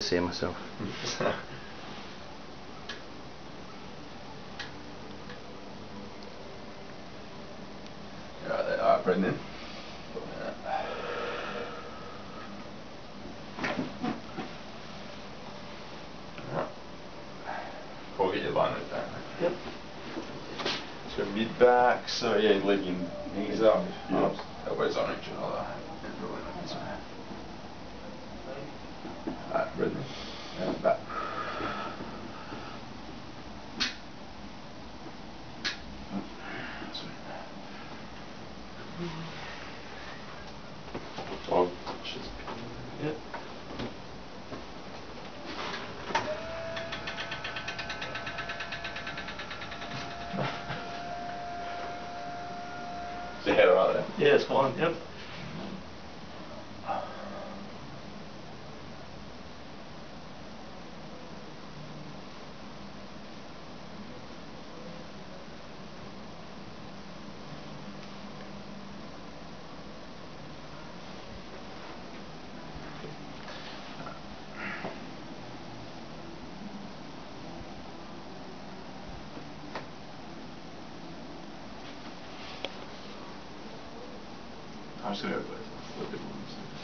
See myself. Right there, alright, breathing in. Alright. Cool, get your line like that. Yep. So mid back, so yeah, leave your knees up, your elbows on each other. Alright, breathing in. And back. Dog. Yep. Is your head alright there? Yeah, it's fine. Yep. I'm just going to go a little bit more.